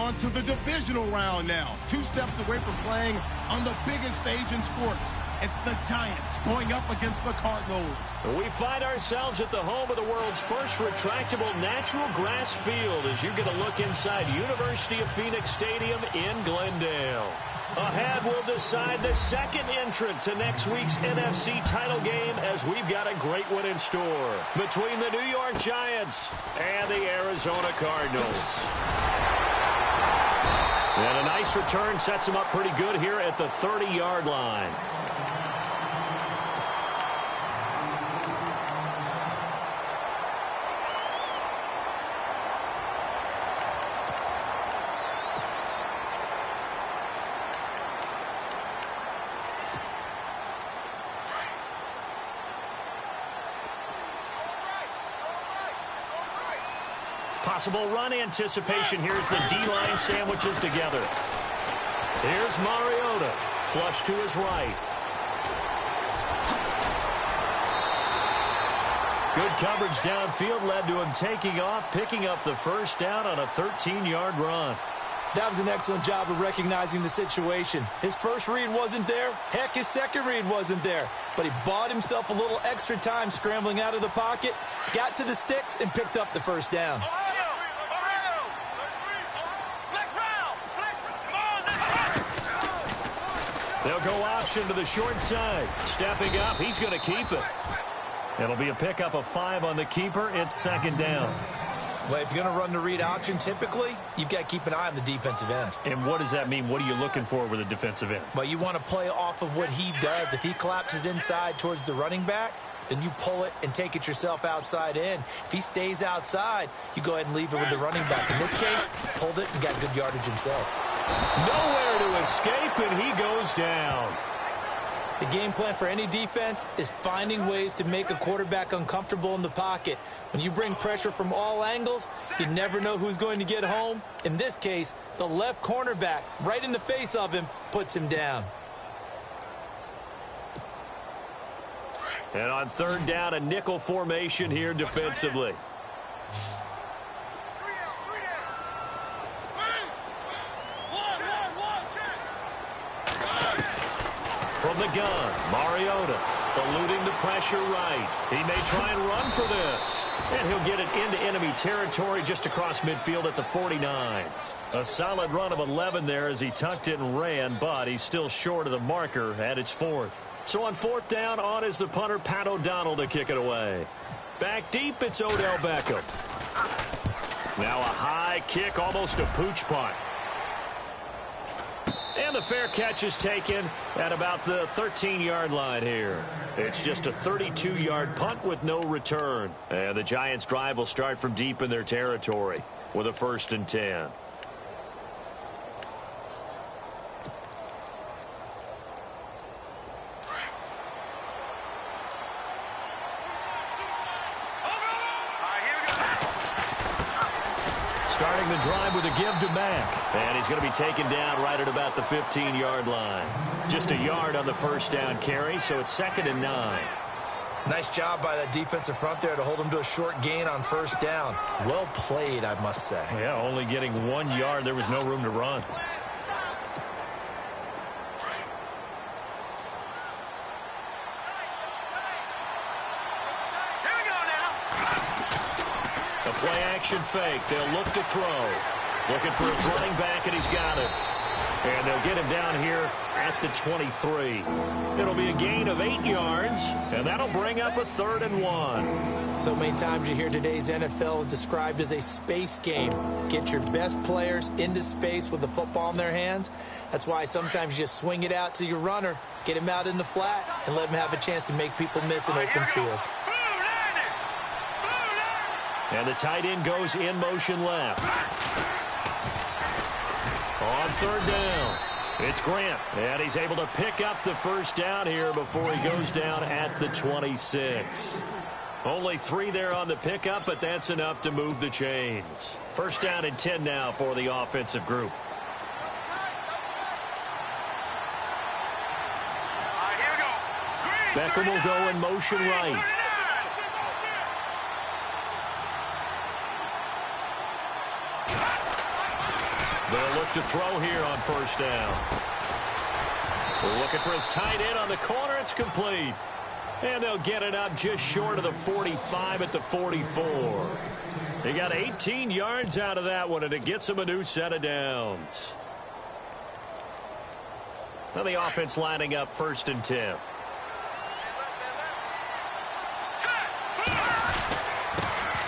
on to the divisional round now. 2 steps away from playing on the biggest stage in sports. It's the Giants going up against the Cardinals. We find ourselves at the home of the world's first retractable natural grass field as you get a look inside University of Phoenix Stadium in Glendale. Ahead, we'll decide the second entrant to next week's NFC title game as we've got a great one in store between the New York Giants and the Arizona Cardinals. And a nice return sets him up pretty good here at the 30-yard line. Possible run anticipation here as the D-line sandwiches together. Here's Mariota. Flush to his right. Good coverage downfield led to him taking off, picking up the first down on a 13-yard run. That was an excellent job of recognizing the situation. His first read wasn't there. Heck, his second read wasn't there. But he bought himself a little extra time scrambling out of the pocket, got to the sticks, and picked up the first down. They'll go option to the short side. Stepping up, he's going to keep it. It'll be a pickup of 5 on the keeper. It's second down. Well, if you're going to run the read option, typically, you've got to keep an eye on the defensive end. And what does that mean? What are you looking for with a defensive end? Well, you want to play off of what he does. If he collapses inside towards the running back, then you pull it and take it yourself outside in. If he stays outside, you go ahead and leave it with the running back. In this case, pulled it and got good yardage himself. Nowhere to escape, and he goes down. The game plan for any defense is finding ways to make a quarterback uncomfortable in the pocket. When you bring pressure from all angles, you never know who's going to get home. In this case, the left cornerback, right in the face of him, puts him down. And on third down, a nickel formation here defensively. From the gun, Mariota eluding the pressure right. He may try and run for this. And he'll get it into enemy territory just across midfield at the 49. A solid run of 11 there as he tucked it and ran, but he's still short of the marker at its 4th. So on 4th down, on is the punter, Pat O'Donnell, to kick it away. Back deep, it's Odell Beckham. Now a high kick, almost a pooch punt. And the fair catch is taken at about the 13-yard line here. It's just a 32-yard punt with no return. And the Giants' drive will start from deep in their territory with a 1st and 10. Starting the drive with a give to Mack. And he's going to be taken down right at about the 15-yard line. Just a yard on the first down carry, so it's 2nd and 9. Nice job by that defensive front there to hold him to a short gain on 1st down. Well played, I must say. Yeah, only getting 1 yard. There was no room to run. Play-action fake. They'll look to throw. Looking for his running back, and he's got it. And they'll get him down here at the 23. It'll be a gain of 8 yards, and that'll bring up a 3rd and 1. So many times you hear today's NFL described as a space game. Get your best players into space with the football in their hands. That's why sometimes you just swing it out to your runner, get him out in the flat, and let him have a chance to make people miss an open field. And the tight end goes in motion left. On 3rd down, it's Grant. And he's able to pick up the first down here before he goes down at the 26. Only 3 there on the pickup, but that's enough to move the chains. 1st down and 10 now for the offensive group. Beckham will go in motion right. They'll look to throw here on first down. Looking for his tight end on the corner. It's complete. And they'll get it up just short of the 45 at the 44. They got 18 yards out of that one, and it gets them a new set of downs. Now the offense lining up 1st and 10.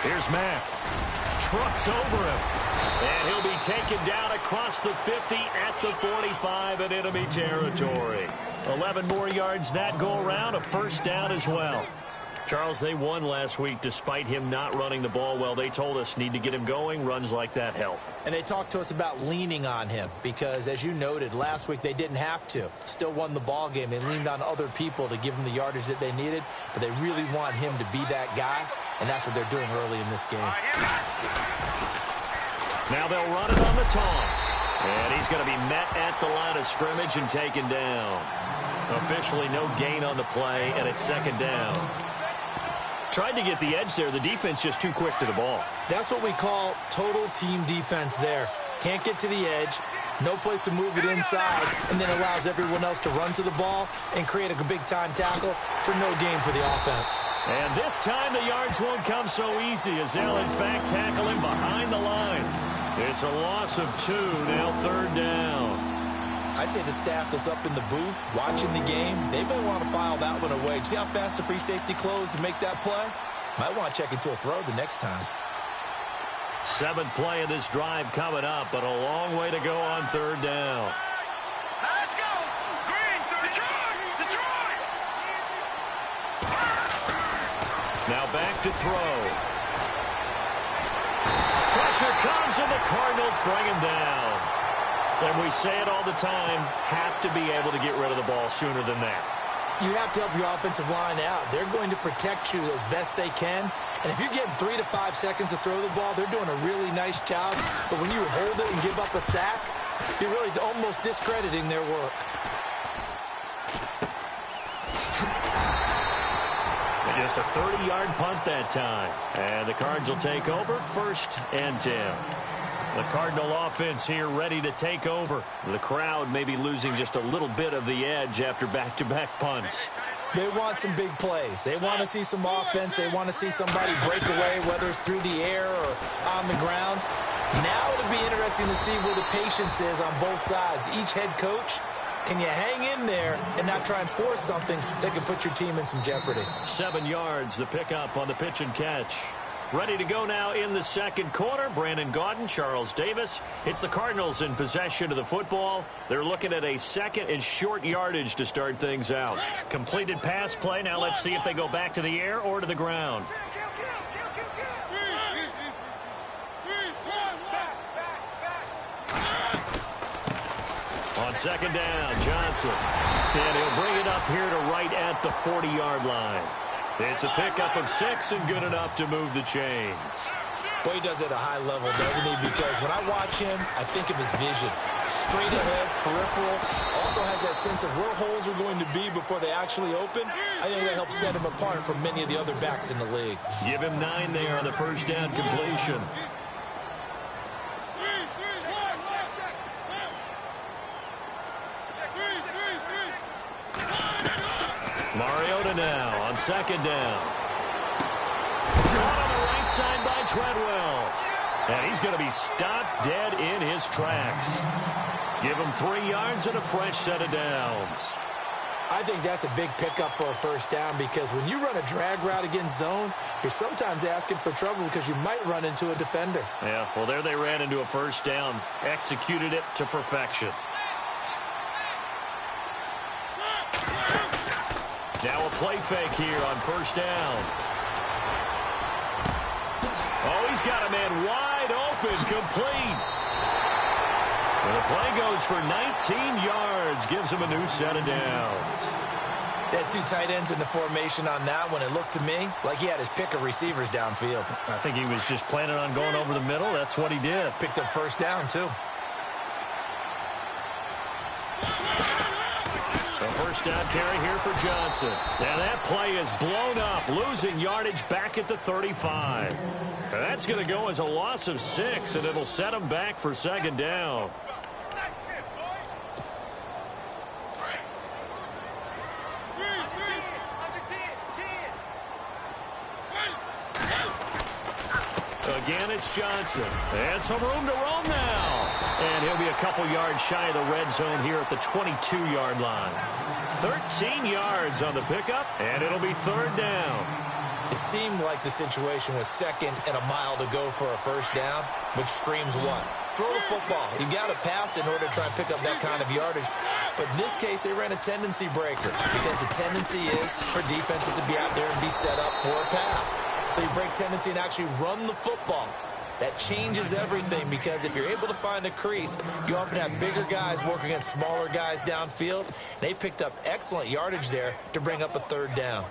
Here's Mack. Trucks over him. And he'll be taken down across the 50 at the 45 in enemy territory. 11 more yards that go around, a first down as well. Charles, they won last week despite him not running the ball well. They told us need to get him going. Runs like that help. And they talked to us about leaning on him because, as you noted, last week they didn't have to. Still won the ball game. They leaned on other people to give them the yardage that they needed, but they really want him to be that guy, and that's what they're doing early in this game. Now they'll run it on the toss. And he's going to be met at the line of scrimmage and taken down. Officially no gain on the play, and it's 2nd down. Tried to get the edge there. The defense just too quick to the ball. That's what we call total team defense there. Can't get to the edge, no place to move it inside, and then allows everyone else to run to the ball and create a big-time tackle for no gain for the offense. And this time the yards won't come so easy as they'll, in fact, tackle him behind the line. It's a loss of 2, now 3rd down. I'd say the staff that's up in the booth watching the game, they may want to file that one away. See how fast the free safety closed to make that play? Might want to check into a throw the next time. 7th play of this drive coming up, but a long way to go on 3rd down. Let's go! Green, Detroit! Now back to throw. Pressure comes, and the Cardinals bring him down. And we say it all the time, have to be able to get rid of the ball sooner than that. You have to help your offensive line out. They're going to protect you as best they can. And if you're getting 3 to 5 seconds to throw the ball, they're doing a really nice job. But when you hold it and give up a sack, you're really almost discrediting their work. And just a 30-yard punt that time. And the Cards will take over 1st and 10. The Cardinal offense here ready to take over. The crowd may be losing just a little bit of the edge after back-to-back punts. They want some big plays. They want to see some offense. They want to see somebody break away, whether it's through the air or on the ground. Now it'll be interesting to see where the patience is on both sides. Each head coach, can you hang in there and not try and force something that could put your team in some jeopardy? 7 yards, the pickup on the pitch and catch. Ready to go now in the 2nd quarter. Brandon Gaudin, Charles Davis. It's the Cardinals in possession of the football. They're looking at a 2nd and short yardage to start things out. Completed pass play. Now let's see if they go back to the air or to the ground. On 2nd down, Johnson. And he'll bring it up here to right at the 40-yard line. It's a pickup of 6 and good enough to move the chains. Boy, he does it at a high level, doesn't he? Because when I watch him, I think of his vision. Straight ahead, peripheral. Also has that sense of where holes are going to be before they actually open. I think that helps set him apart from many of the other backs in the league. Give him 9 there on the 1st down completion. Mariota now on 2nd down. Caught on the right side by Treadwell. And he's going to be stopped dead in his tracks. Give him 3 yards and a fresh set of downs. I think that's a big pickup for a 1st down because when you run a drag route against zone, you're sometimes asking for trouble because you might run into a defender. Yeah, well, there they ran into a 1st down. Executed it to perfection. Now a play fake here on 1st down. Oh, he's got a man wide open, complete. And the play goes for 19 yards, gives him a new set of downs. They had 2 tight ends in the formation on that one. It looked to me like he had his pick of receivers downfield. I think he was just planning on going over the middle. That's what he did. Picked up 1st down, too. The first down carry here for Johnson. And that play is blown up, losing yardage back at the 35. That's going to go as a loss of 6, and it'll set him back for second down. Again, it's Johnson. And some room to roam now. And he'll be a couple yards shy of the red zone here at the 22-yard line. 13 yards on the pickup, and it'll be third down. It seemed like the situation was second and a mile to go for a first down, which screams what? Throw the football. You got to pass in order to try and pick up that kind of yardage. But in this case, they ran a tendency breaker because the tendency is for defenses to be out there and be set up for a pass. So you break tendency and actually run the football. That changes everything because if you're able to find a crease, you often have bigger guys working against smaller guys downfield. They picked up excellent yardage there to bring up a third down.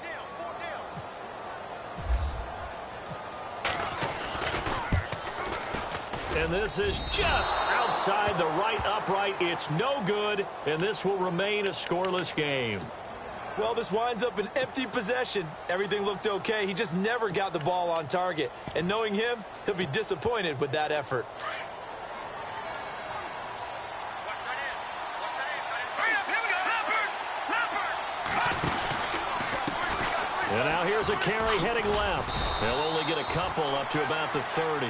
And this is just outside the right upright. It's no good, and this will remain a scoreless game. Well, this winds up an empty possession. Everything looked okay. He just never got the ball on target. And knowing him, he'll be disappointed with that effort. And now here's a carry heading left. They'll only get a couple up to about the 30.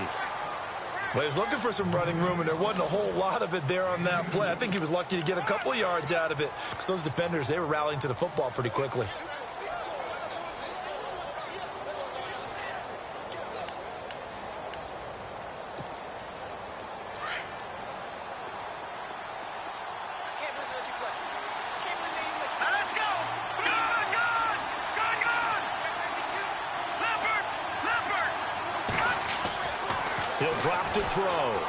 Well, he was looking for some running room, and there wasn't a whole lot of it there on that play. I think he was lucky to get a couple of yards out of it because those defenders, they were rallying to the football pretty quickly. Let's go! Good! Leopard! He'll drop to throw.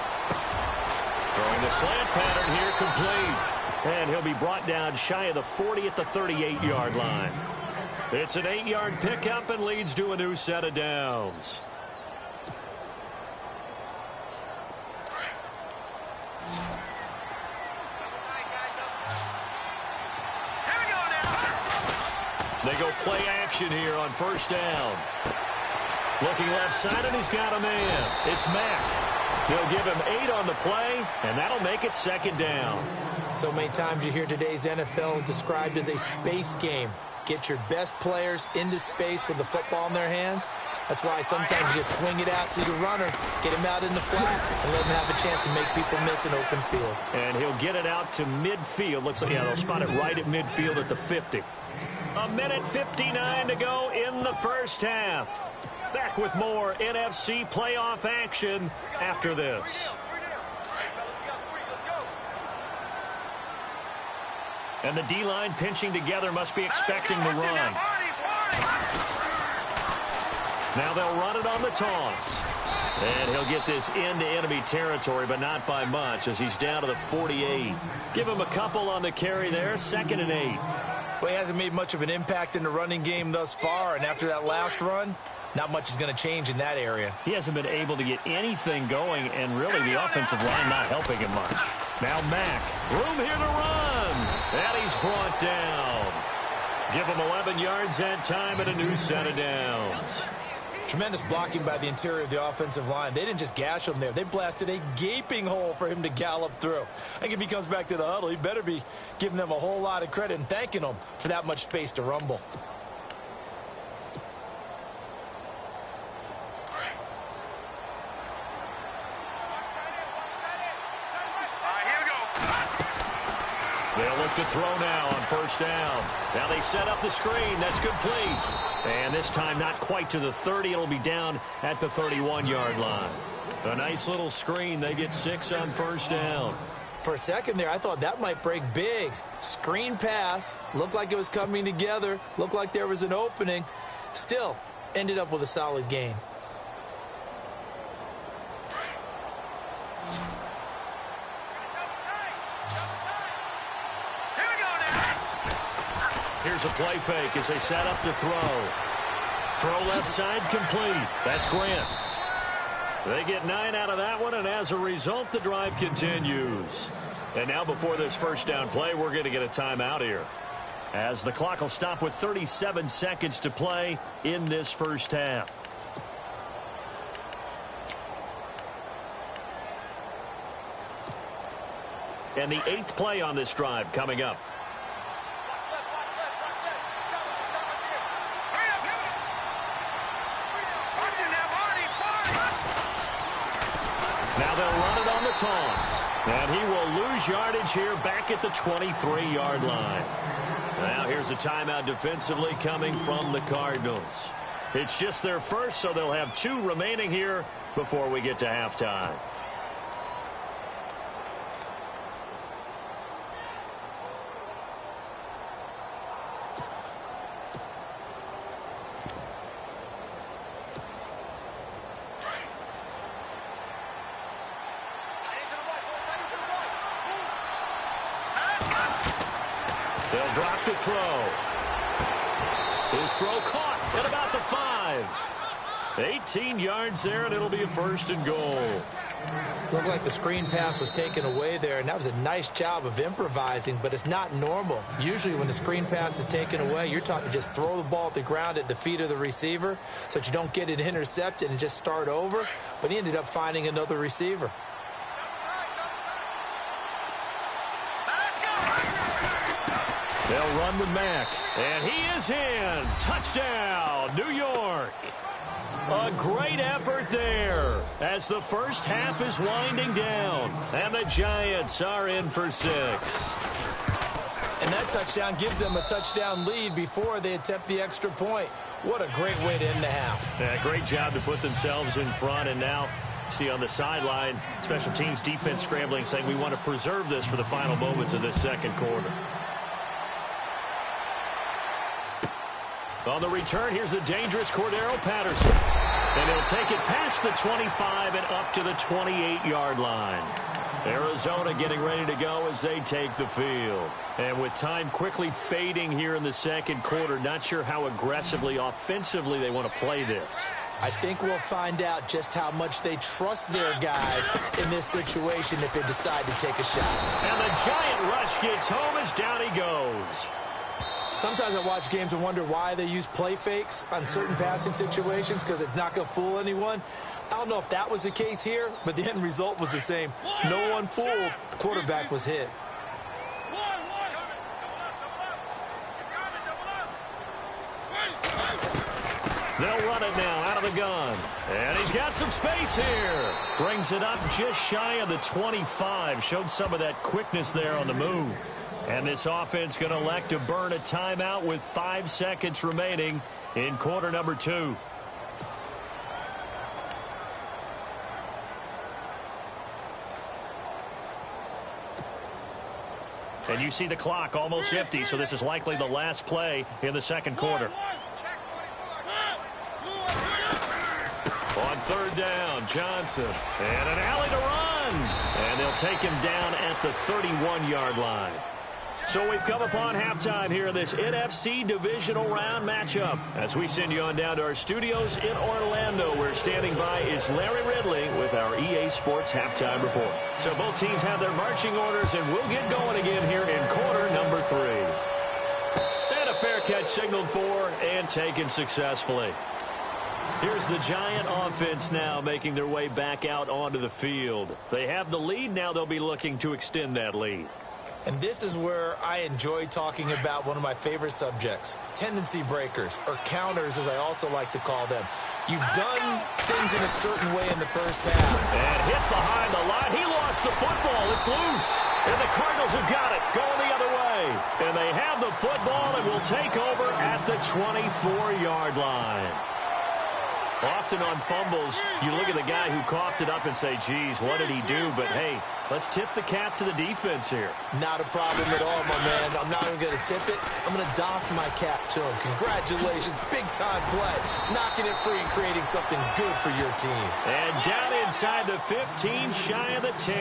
Throwing the slant pattern here, complete. And he'll be brought down shy of the 40 at the 38-yard line. It's an 8-yard pickup and leads to a new set of downs. They go play action here on first down. Looking left side, and he's got a man. It's Mack. He'll give him 8 on the play, and that'll make it second down. So many times you hear today's NFL described as a space game. Get your best players into space with the football in their hands. That's why sometimes you just swing it out to the runner, get him out in the flat, and let him have a chance to make people miss an open field. And he'll get it out to midfield. Looks like, yeah, they'll spot it right at midfield at the 50. A minute 59 to go in the first half. Back with more NFC playoff action after this. And the D-line pinching together must be expecting the run. Now they'll run it on the toss. And he'll get this into enemy territory, but not by much as he's down to the 48. Give him a couple on the carry there, 2nd and 8. Well, he hasn't made much of an impact in the running game thus far, and after that last run, not much is going to change in that area. He hasn't been able to get anything going, and really the offensive line not helping him much. Now Mack, room here to run, and he's brought down. Give him 11 yards that time and a new set of downs. Tremendous blocking by the interior of the offensive line. They didn't just gash him there. They blasted a gaping hole for him to gallop through. I think if he comes back to the huddle, he better be giving them a whole lot of credit and thanking them for that much space to rumble. They'll look to throw now on first down. Now they set up the screen. That's complete. And this time not quite to the 30. It'll be down at the 31-yard line. A nice little screen. They get 6 on first down. For a second there, I thought that might break big. Screen pass. Looked like it was coming together. Looked like there was an opening. Still, ended up with a solid gain. Here's a play fake as they set up to throw. Throw left side complete. That's Grant. They get 9 out of that one, and as a result, the drive continues. And now before this first down play, we're going to get a timeout here. as the clock will stop with 37 seconds to play in this first half. And the 8th play on this drive coming up. Now they'll run it on the toss. And he will lose yardage here back at the 23-yard line. Now here's a timeout defensively coming from the Cardinals. It's just their first, so they'll have 2 remaining here before we get to halftime. They'll drop the throw. His throw caught at about the 5. 18 yards there, and it'll be a 1st and goal. Looked like the screen pass was taken away there, and that was a nice job of improvising, but it's not normal. Usually when the screen pass is taken away, you're taught to just throw the ball at the ground at the feet of the receiver so that you don't get it intercepted and just start over, but he ended up finding another receiver. They'll run with Mack, and he is in. Touchdown, New York. A great effort there as the first half is winding down, and the Giants are in for 6. And that touchdown gives them a touchdown lead before they attempt the extra point. What a great way to end the half. Yeah, great job to put themselves in front, and now see on the sideline, special teams defense scrambling, saying we want to preserve this for the final moments of this second quarter. On the return, here's the dangerous Cordero Patterson. And he'll take it past the 25 and up to the 28-yard line. Arizona getting ready to go as they take the field. And with time quickly fading here in the second quarter, not sure how aggressively, offensively they want to play this. I think we'll find out just how much they trust their guys in this situation if they decide to take a shot. And the giant rush gets home as down he goes. Sometimes I watch games and wonder why they use play fakes on certain passing situations because it's not going to fool anyone. I don't know if that was the case here, but the end result was the same. No one fooled. The quarterback was hit. They'll run it now out of the gun. And he's got some space here. Brings it up just shy of the 25. Showed some of that quickness there on the move. And this offense going to elect to burn a timeout with 5 seconds remaining in quarter number 2. And you see the clock almost empty, so this is likely the last play in the second quarter. On 3rd down, Johnson. And an alley to run. And they'll take him down at the 31-yard line. So we've come upon halftime here in this NFC divisional round matchup. As we send you on down to our studios in Orlando, where standing by is Larry Ridley with our EA Sports halftime report. So both teams have their marching orders, and we'll get going again here in quarter number 3. And a fair catch signaled for and taken successfully. Here's the Giant offense now making their way back out onto the field. They have the lead. Now they'll be looking to extend that lead. And this is where I enjoy talking about one of my favorite subjects, tendency breakers, or counters as I also like to call them. You've done things in a certain way in the first half. And hit behind the line. He lost the football. It's loose. And the Cardinals have got it, going the other way. And they have the football and will take over at the 24-yard line. Often on fumbles, you look at the guy who coughed it up and say, geez, what did he do? But, hey, let's tip the cap to the defense here. Not a problem at all, my man. I'm not even going to tip it. I'm going to doff my cap to him. Congratulations. Big-time play. Knocking it free and creating something good for your team. And down inside the 15, shy of the 10.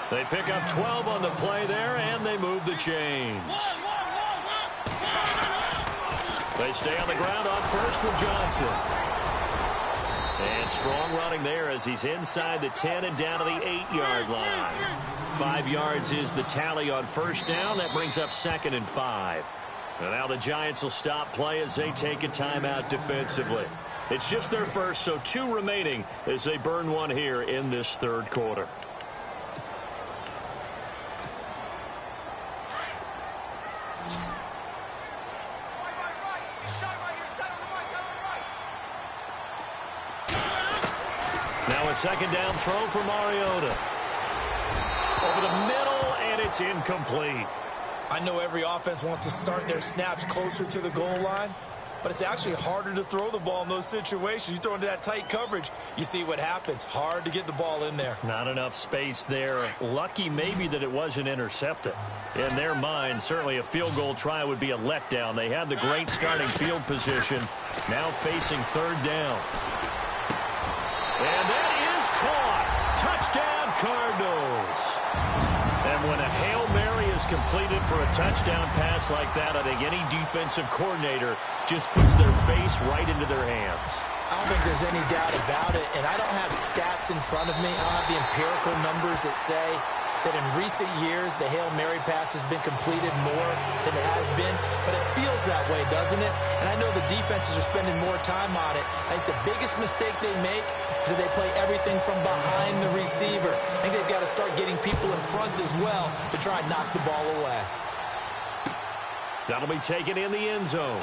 They pick up 12 on the play there, and they move the chains. They stay on the ground on first with Johnson. And strong running there as he's inside the 10 and down to the 8-yard line. 5 yards is the tally on first down. That brings up 2nd and 5. And now the Giants will stop play as they take a timeout defensively. It's just their first, so 2 remaining as they burn one here in this 3rd quarter. Now a 2nd down throw for Mariota. Over the middle, and it's incomplete. I know every offense wants to start their snaps closer to the goal line, but it's actually harder to throw the ball in those situations. You throw into that tight coverage, you see what happens. Hard to get the ball in there. Not enough space there. Lucky maybe that it wasn't intercepted. In their mind, certainly a field goal try would be a letdown. They had the great starting field position. Now facing 3rd down. And that is caught. Touchdown, Cardinals. And when a Hail Mary is completed for a touchdown pass like that, I think any defensive coordinator just puts their face right into their hands. I don't think there's any doubt about it, and I don't have stats in front of me. I don't have the empirical numbers that say that in recent years the Hail Mary pass has been completed more than it has been, but it feels that way, doesn't it? And I know the defenses are spending more time on it. I think the biggest mistake they make is that they play everything from behind the receiver. I think they've got to start getting people in front as well to try and knock the ball away. That'll be taken in the end zone.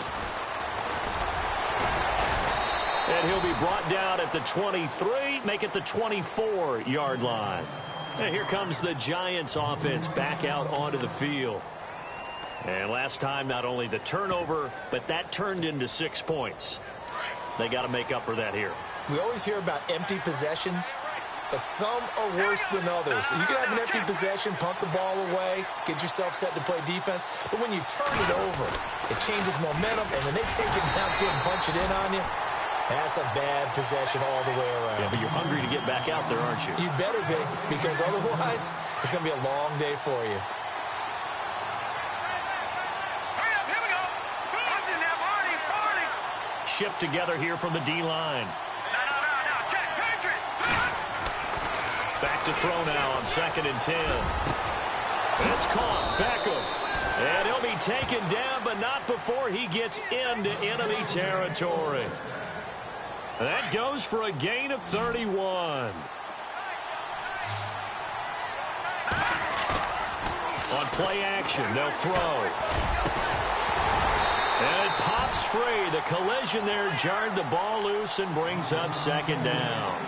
And he'll be brought down at the 23, make it the 24-yard line. And here comes the Giants offense back out onto the field. And last time, not only the turnover, but that turned into 6 points. They got to make up for that here. We always hear about empty possessions, but some are worse than others. You can have an empty possession, punt the ball away, get yourself set to play defense, but when you turn it over, it changes momentum, and when they take it downfield and punch it in on you, that's a bad possession all the way around. Yeah, but you're hungry to get back out there, aren't you? You better be, because otherwise, it's going to be a long day for you. Hurry up, here we go. What's in there, Barney? Shift together here from the D-line. No, check, Patriot. Back to throw now on 2nd and 10. It's caught. Beckham. And he'll be taken down, but not before he gets into enemy territory. That goes for a gain of 31. On play action, they'll throw. And it pops free. The collision there jarred the ball loose and brings up 2nd down.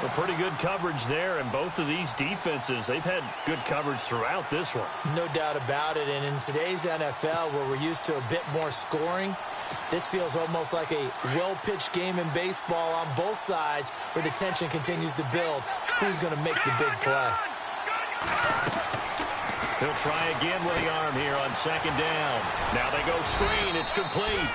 A pretty good coverage there, and both of these defenses, they've had good coverage throughout this one. No doubt about it, and in today's NFL, where we're used to a bit more scoring, this feels almost like a well-pitched game in baseball on both sides where the tension continues to build. Who's going to make the big play? He'll try again with the arm here on 2nd down. Now they go screen. It's complete.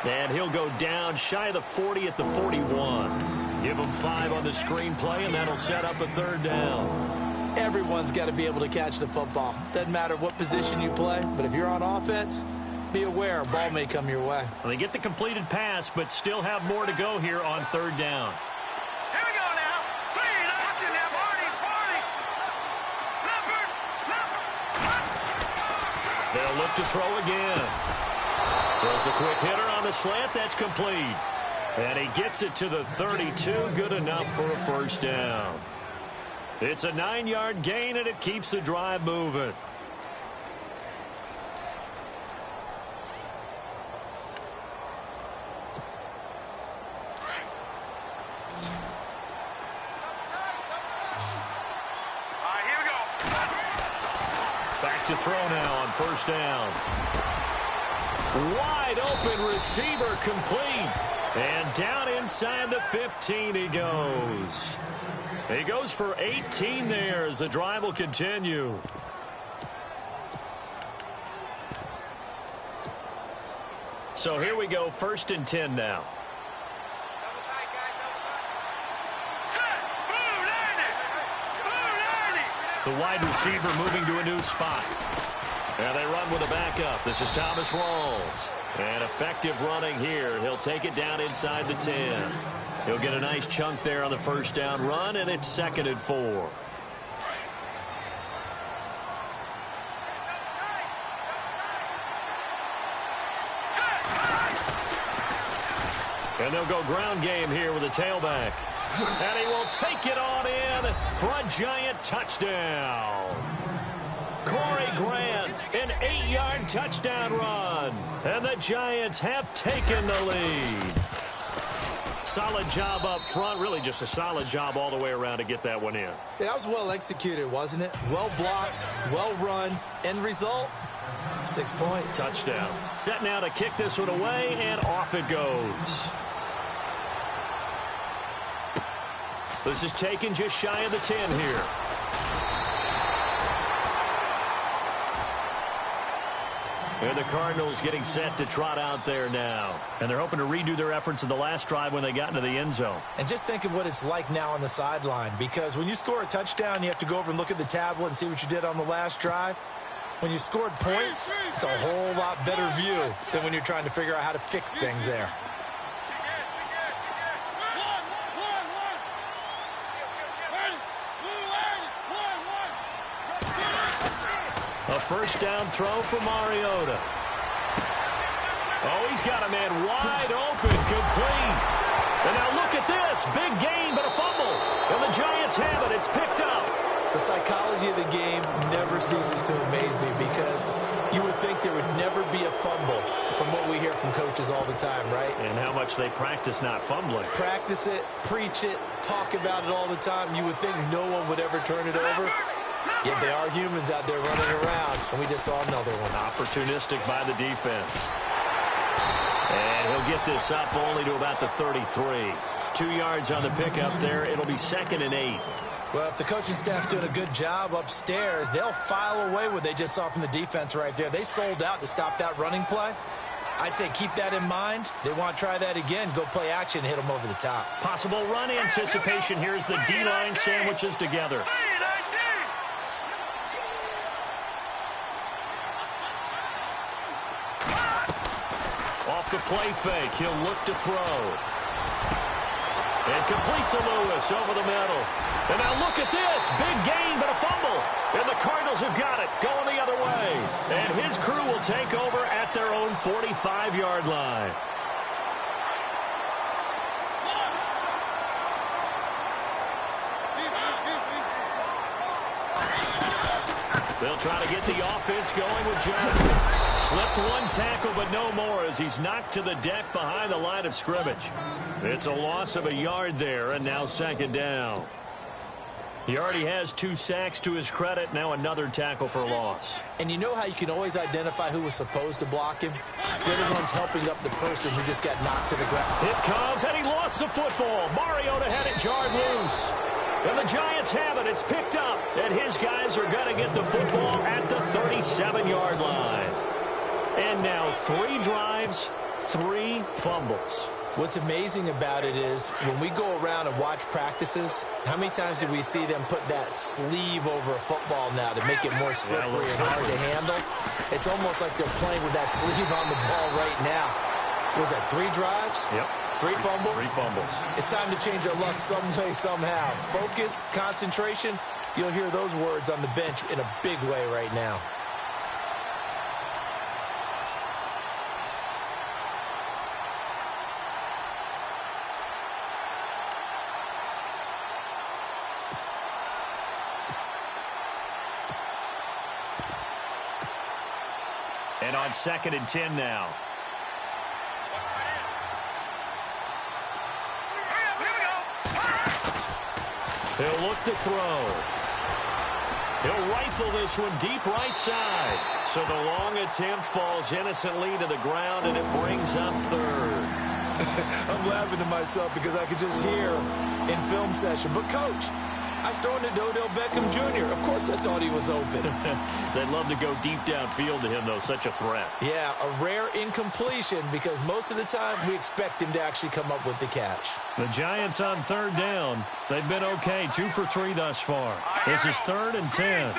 And he'll go down shy of the 40 at the 41. Give him 5 on the screen play, and that'll set up a 3rd down. Everyone's got to be able to catch the football. Doesn't matter what position you play, but if you're on offense, be aware a ball may come your way. Well, they get the completed pass, but still have more to go here on 3rd down. Here we go now. Please, what's in there, Barney? They'll look to throw again. Throws a quick hitter on the slant. That's complete. And he gets it to the 32. Good enough for a 1st down. It's a 9-yard gain, and it keeps the drive moving. All right, here we go. Back to throw now on 1st down. Wide open receiver complete. And down inside the 15 he goes. He goes for 18 there as the drive will continue. So here we go, 1st and 10 now. The wide receiver moving to a new spot. And they run with a backup. This is Thomas Rawls. And effective running here. He'll take it down inside the 10. He'll get a nice chunk there on the 1st down run, and it's 2nd and 4. And they'll go ground game here with a tailback. And he will take it on in for a Giant touchdown. Corey Grant, an 8-yard touchdown run. And the Giants have taken the lead. Solid job up front. Really just a solid job all the way around to get that one in. That was well executed, wasn't it? Well blocked, well run. End result, 6 points. Touchdown. Set now to kick this one away, and off it goes. This is taken just shy of the 10 here. And the Cardinals getting set to trot out there now. And they're hoping to redo their efforts in the last drive when they got into the end zone. And just think of what it's like now on the sideline. Because when you score a touchdown, you have to go over and look at the tablet and see what you did on the last drive. When you scored points, it's a whole lot better view than when you're trying to figure out how to fix things there. A first down throw for Mariota. Oh, he's got a man wide open, complete. And now look at this. Big gain, but a fumble. And the Giants have it. It's picked up. The psychology of the game never ceases to amaze me because you would think there would never be a fumble from what we hear from coaches all the time, right? And how much they practice not fumbling. Practice it, preach it, talk about it all the time. You would think no one would ever turn it over. Yet they are humans out there running around, and we just saw another one. Opportunistic by the defense. And he'll get this up only to about the 33. 2 yards on the pickup there. It'll be 2nd and 8. Well, if the coaching staff's doing a good job upstairs, they'll file away what they just saw from the defense right there. They sold out to stop that running play. I'd say keep that in mind. They want to try that again. Go play action, hit them over the top. Possible run anticipation. Here's the D-line sandwiches together. Off the play fake, he'll look to throw. And complete to Lewis over the middle. And now look at this. Big gain, but a fumble. And the Cardinals have got it, going the other way. And his crew will take over at their own 45-yard line. They'll try to get the offense going with Johnson. Slipped one tackle, but no more as he's knocked to the deck behind the line of scrimmage. It's a loss of a yard there, and now 2nd down. He already has 2 sacks to his credit, now another tackle for loss. And you know how you can always identify who was supposed to block him? They're the ones helping up the person who just got knocked to the ground. It comes, and he lost the football. Mariota had it jarred loose. And the Giants have it. It's picked up. And his guys are going to get the football at the 37-yard line. And now 3 drives, 3 fumbles. What's amazing about it is when we go around and watch practices, how many times do we see them put that sleeve over a football now to make it more slippery and hard to handle? It's almost like they're playing with that sleeve on the ball right now. Was that 3 drives? Yep. 3 fumbles? 3 fumbles. It's time to change their luck some way, somehow. Focus, concentration. You'll hear those words on the bench in a big way right now. And on 2nd and 10 now. He'll look to throw. He'll rifle this one deep right side. So the long attempt falls innocently to the ground, and it brings up 3rd. I'm laughing to myself because I could just hear in film session. But, Coach, I was throwing to Odell Beckham Jr. Of course I thought he was open. They'd love to go deep downfield to him, though. Such a threat. Yeah, a rare incompletion because most of the time we expect him to actually come up with the catch. The Giants on 3rd down. They've been okay. 2 for 3 thus far. This is 3rd and 10.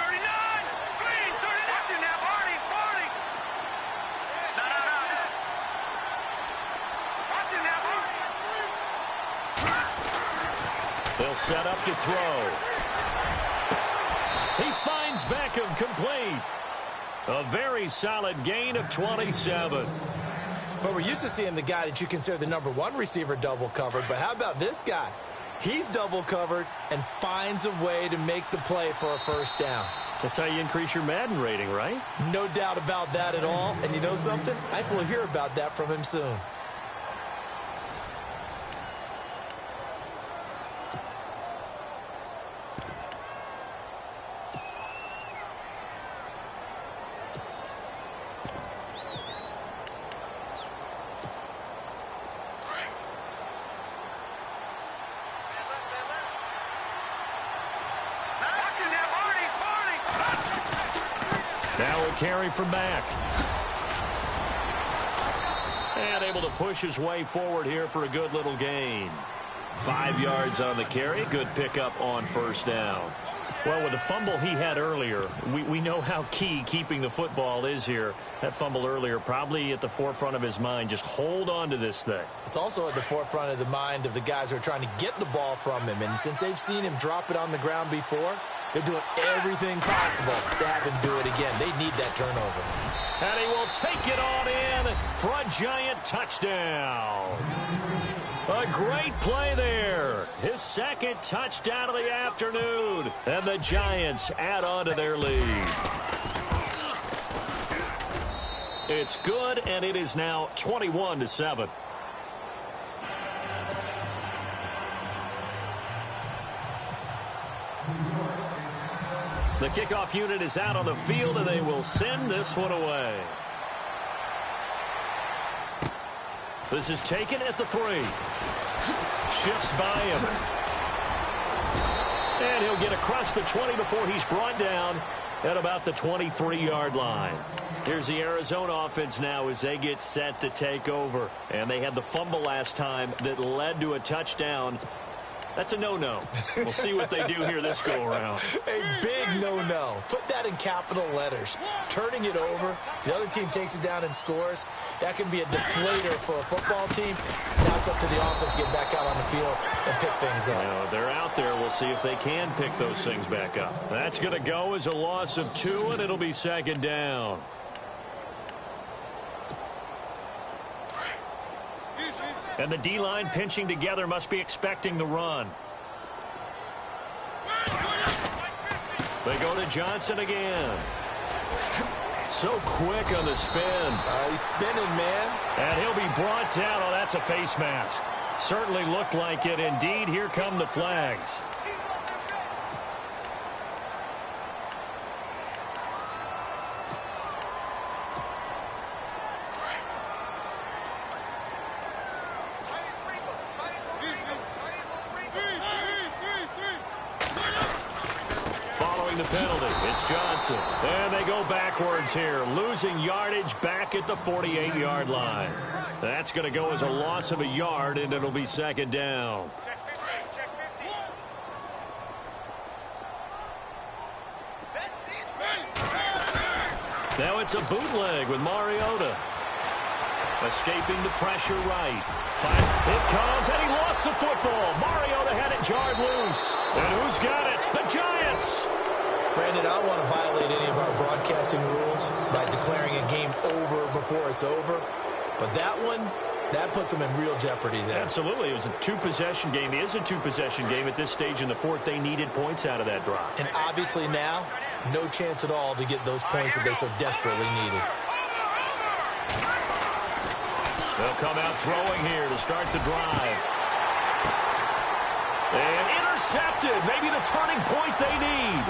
They'll set up to throw. He finds Beckham complete. A very solid gain of 27. But we're used to seeing the guy that you consider the #1 receiver double covered. But how about this guy? He's double covered and finds a way to make the play for a first down. That's how you increase your Madden rating, right? No doubt about that at all. And you know something? I think we'll hear about that from him soon. Now a carry from Mack. And able to push his way forward here for a good little gain. 5 yards on the carry. Good pickup on first down. Well, with the fumble he had earlier, we know how key keeping the football is here. That fumble earlier probably at the forefront of his mind. Just hold on to this thing. It's also at the forefront of the mind of the guys who are trying to get the ball from him. And since they've seen him drop it on the ground before, they're doing everything possible to have him do it again. They need that turnover. And he will take it on in for a giant touchdown. A great play there. His second touchdown of the afternoon. And the Giants add on to their lead. It's good, and it is now 21-7. The kickoff unit is out on the field, and they will send this one away. This is taken at the 3. Shifts by him. And he'll get across the 20 before he's brought down at about the 23-yard line. Here's the Arizona offense now as they get set to take over. And they had the fumble last time that led to a touchdown. That's a no-no. We'll see what they do here this go-around. A big no-no. Put that in capital letters. Turning it over, the other team takes it down and scores. That can be a deflator for a football team. Now it's up to the offense to get back out on the field and pick things up. Now, they're out there. We'll see if they can pick those things back up. That's going to go as a loss of 2, and it'll be second down. And the D-line pinching together must be expecting the run. They go to Johnson again. So quick on the spin. He's spinning, man. And he'll be brought down. Oh, that's a face mask. Certainly looked like it. Indeed, here come the flags. The penalty. It's Johnson. And they go backwards here, losing yardage back at the 48-yard line. That's going to go as a loss of a yard, and it'll be second down. Now it's a bootleg with Mariota. Escaping the pressure right. It comes, and he lost the football. Mariota had it jarred loose. And who's got it? The Giants. Brandon, I don't want to violate any of our broadcasting rules by declaring a game over before it's over. But that one, that puts them in real jeopardy there. Absolutely. It was a two-possession game. It is a two-possession game at this stage in the fourth. They needed points out of that drive. And obviously now, no chance at all to get those points that they so desperately needed. They'll come out throwing here to start the drive. And intercepted. Maybe the turning point they need.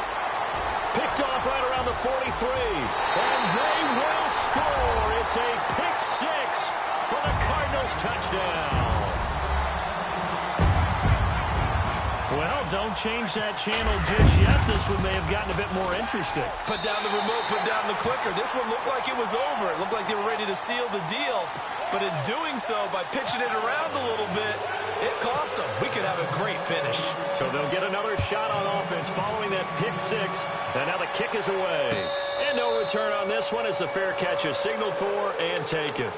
Picked off right around the 43. And they will score. It's a pick 6 for the Cardinals touchdown. Well, don't change that channel just yet. This one may have gotten a bit more interesting. Put down the remote, put down the clicker. This one looked like it was over. It looked like they were ready to seal the deal. But in doing so, by pitching it around a little bit, it cost them. We could have a great finish. So they'll get another shot on offense following that pick 6. And now the kick is away. And no return on this one as the fair catch is signaled for and taken.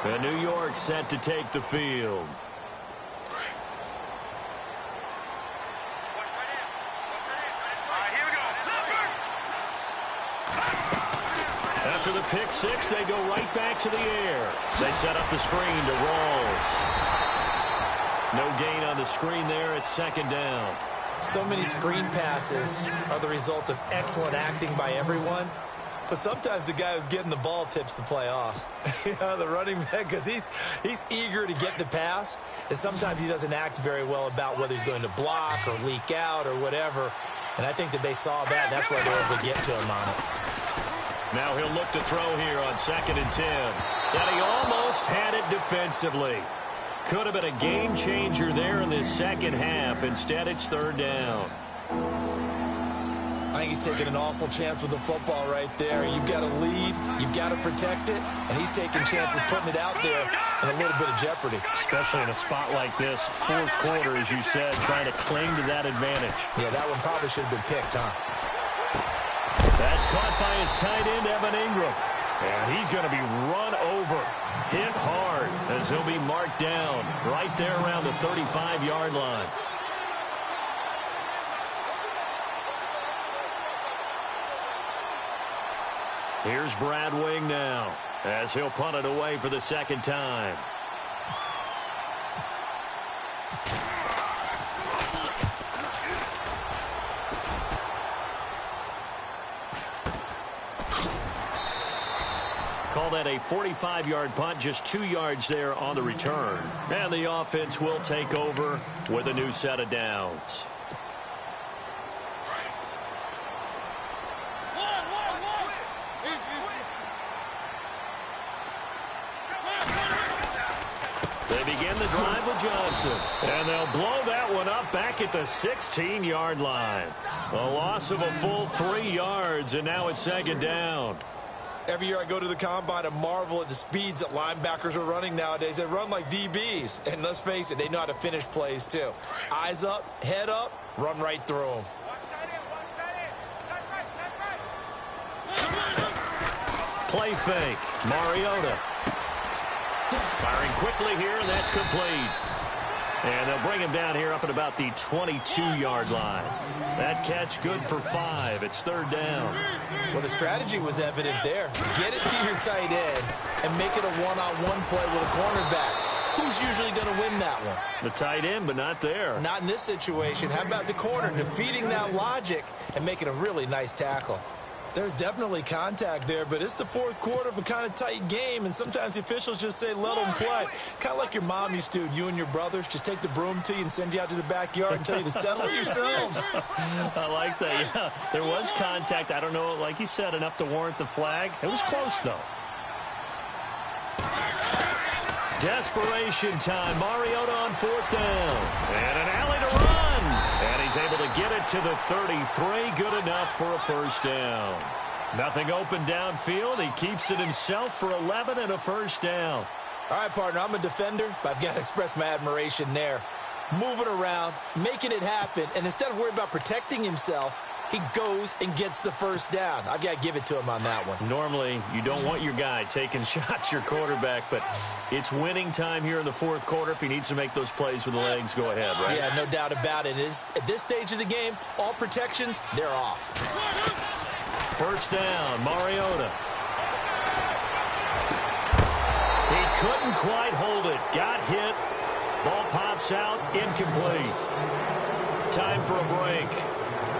And New York set to take the field. After After the pick six, they go right back to the air. They set up the screen to Rawls. No gain on the screen there. It's second down. So many screen passes are the result of excellent acting by everyone. But sometimes the guy who's getting the ball tips the play off. The running back, because he's eager to get the pass, and sometimes he doesn't act very well about whether he's going to block or leak out or whatever. And I think that they saw that, and that's why they were able to get to him on it. Now he'll look to throw here on 2nd and 10. And he almost had it defensively. Could have been a game changer there in this second half. Instead, it's 3rd down. I think he's taking an awful chance with the football right there. You've got to lead, you've got to protect it, and he's taking chances putting it out there in a little bit of jeopardy. Especially in a spot like this, 4th quarter, as you said, trying to cling to that advantage. Yeah, that one probably should have been picked, huh? That's caught by his tight end, Evan Ingram. And he's going to be run over, hit hard, as he'll be marked down right there around the 35-yard line. Here's Brad Wing now, as he'll punt it away for the 2nd time. Call that a 45-yard punt, just 2 yards there on the return. And the offense will take over with a new set of downs. They begin the drive with Johnson. And they'll blow that one up back at the 16-yard line. A loss of a full 3 yards, and now it's 2nd down. Every year I go to the combine and marvel at the speeds that linebackers are running nowadays. They run like DBs. And let's face it, they know how to finish plays too. Eyes up, head up, run right through them. Play fake. Mariota. Firing quickly here, and that's complete. And they'll bring him down here up at about the 22-yard line. That catch good for 5. It's 3rd down. Well, the strategy was evident there. Get it to your tight end and make it a one-on-one play with a cornerback. Who's usually going to win that one? The tight end, but not there. Not in this situation. How about the corner defeating that logic and making a really nice tackle? There's definitely contact there, but it's the 4th quarter of a kind of tight game, and sometimes the officials just say, let them play. Kind of like your mom used to, you and your brothers, just take the broom to you and send you out to the backyard and tell you to settle it yourselves. I like that, yeah. There was contact. I don't know, like you said, enough to warrant the flag. It was close, though. Desperation time. Mariota on 4th down. And an alley to run. And he's able to get it to the 33. Good enough for a 1st down. Nothing open downfield. He keeps it himself for 11 and a 1st down. All right, partner, I'm a defender, but I've got to express my admiration there. Moving around, making it happen, and instead of worrying about protecting himself, he goes and gets the 1st down. I've got to give it to him on that one. Normally, you don't want your guy taking shots, your quarterback, but it's winning time here in the 4th quarter. If he needs to make those plays with the legs, go ahead, right? Yeah, no doubt about it. At this stage of the game, all protections, they're off. 1st down, Mariota. He couldn't quite hold it. Got hit. Ball pops out, incomplete. Time for a break.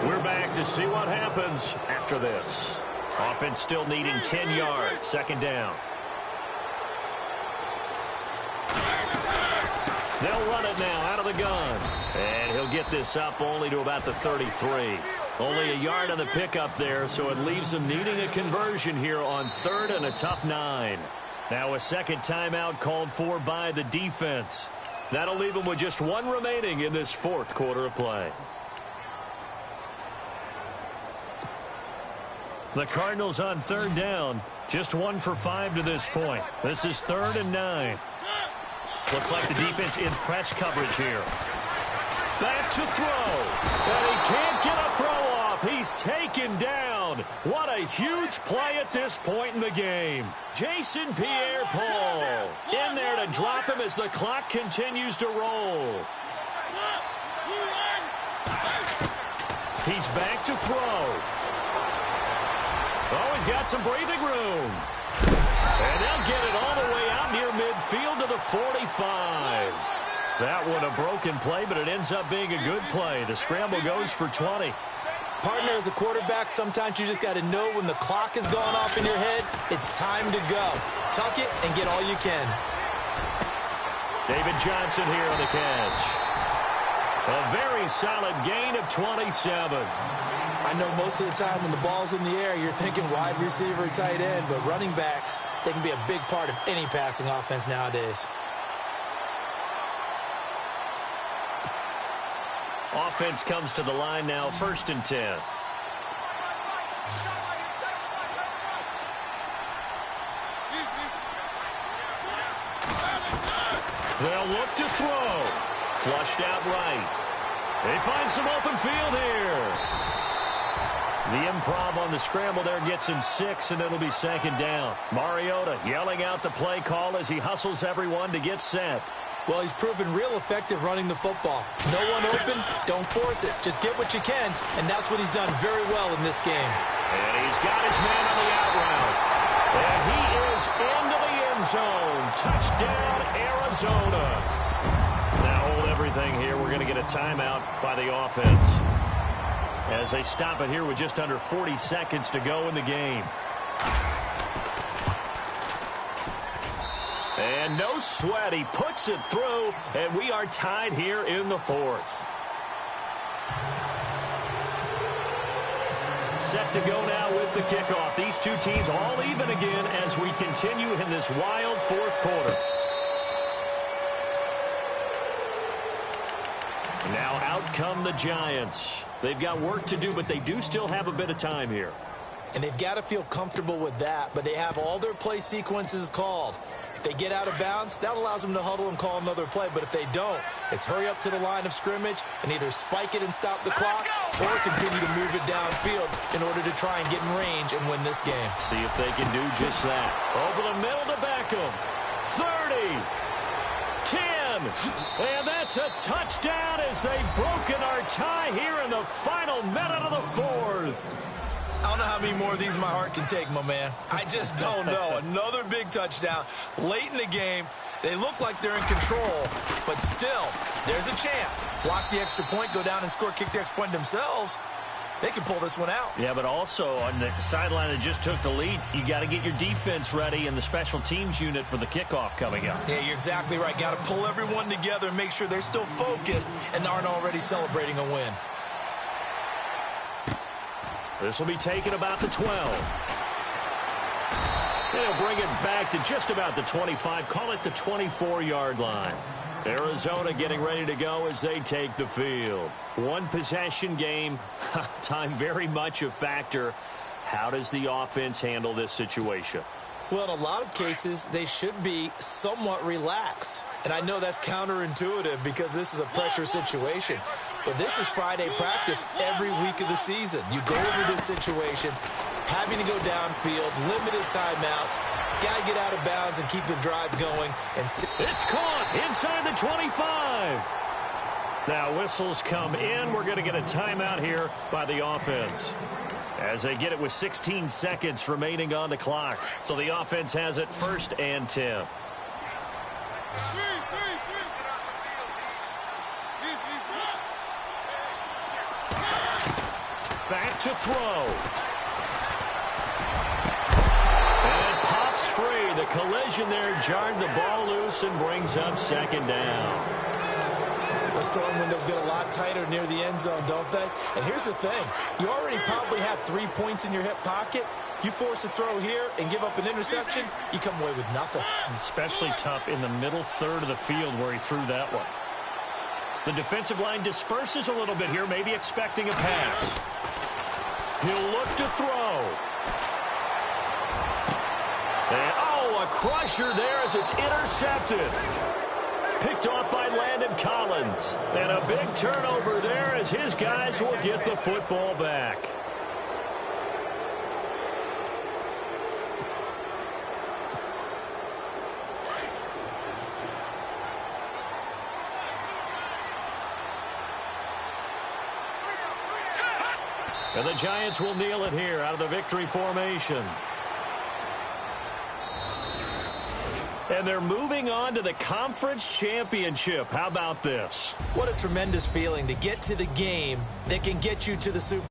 We're back to see what happens after this. Offense still needing 10 yards. 2nd down. They'll run it now out of the gun. And he'll get this up only to about the 33. Only a yard on the pickup there, so it leaves him needing a conversion here on 3rd and a tough 9. Now a 2nd timeout called for by the defense. That'll leave him with just 1 remaining in this 4th quarter of play. The Cardinals on 3rd down. Just 1 for 5 to this point. This is 3rd and 9. Looks like the defense in press coverage here. Back to throw. And he can't get a throw off. He's taken down. What a huge play at this point in the game. Jason Pierre-Paul in there to drop him as the clock continues to roll. He's back to throw. Oh, he's got some breathing room. And they'll get it all the way out near midfield to the 45. That one a broken play, but it ends up being a good play. The scramble goes for 20. Partner, as a quarterback, sometimes you just got to know when the clock has gone off in your head, it's time to go. Tuck it and get all you can. David Johnson here on the catch. A very solid gain of 27. I know most of the time when the ball's in the air, you're thinking wide receiver, tight end, but running backs, they can be a big part of any passing offense nowadays. Offense comes to the line now, 1st and 10. They'll look to throw. Flushed out right. They find some open field here. The improv on the scramble there gets him 6, and it'll be 2nd down. Mariota yelling out the play call as he hustles everyone to get set. Well, he's proven real effective running the football. No one open, don't force it. Just get what you can, and that's what he's done very well in this game. And he's got his man on the out route. And he is into the end zone. Touchdown, Arizona. Now hold everything here. We're going to get a timeout by the offense as they stop it here with just under 40 seconds to go in the game. And no sweat. He puts it through, and we are tied here in the 4th. Set to go now with the kickoff. These two teams all even again as we continue in this wild 4th quarter. Now out come the Giants. They've got work to do, but they do still have a bit of time here. And they've got to feel comfortable with that, but they have all their play sequences called. If they get out of bounds, that allows them to huddle and call another play. But if they don't, it's hurry up to the line of scrimmage and either spike it and stop the clock or continue to move it downfield in order to try and get in range and win this game. See if they can do just that. Over the middle to Beckham. 30. 10. And that's a touchdown as they've broken our tie here in the final minute of the 4th. I don't know how many more of these my heart can take, my man. I just don't know. Another big touchdown late in the game. They look like they're in control, but still, there's a chance. Block the extra point, go down and score, kick the extra point themselves. They can pull this one out. Yeah, but also on the sideline that just took the lead, you got to get your defense ready and the special teams unit for the kickoff coming up. Yeah, you're exactly right. Got to pull everyone together and make sure they're still focused and aren't already celebrating a win. This will be taken about the 12. They'll bring it back to just about the 25. Call it the 24-yard line. Arizona getting ready to go as they take the field. One possession game. Time very much a factor. How does the offense handle this situation? Well, in a lot of cases, they should be somewhat relaxed. And I know that's counterintuitive because this is a pressure situation. But this is Friday practice every week of the season. You go over this situation, having to go downfield, limited timeouts, got to get out of bounds and keep the drive going. And it's caught inside the 25. Now whistles come in. We're going to get a timeout here by the offense as they get it with 16 seconds remaining on the clock. So the offense has it 1st and 10. Back to throw. And it pops free. The collision there jarred the ball loose and brings up 2nd down. Those throwing windows get a lot tighter near the end zone, don't they? And here's the thing. You already probably have 3 points in your hip pocket. You force a throw here and give up an interception, you come away with nothing. Especially tough in the middle third of the field where he threw that one. The defensive line disperses a little bit here, maybe expecting a pass. He'll look to throw. And, oh, a crusher there as it's intercepted. Picked off by Landon Collins. And a big turnover there as his guys will get the football back. And the Giants will kneel it here out of the victory formation. And they're moving on to the conference championship. How about this? What a tremendous feeling to get to the game that can get you to the Super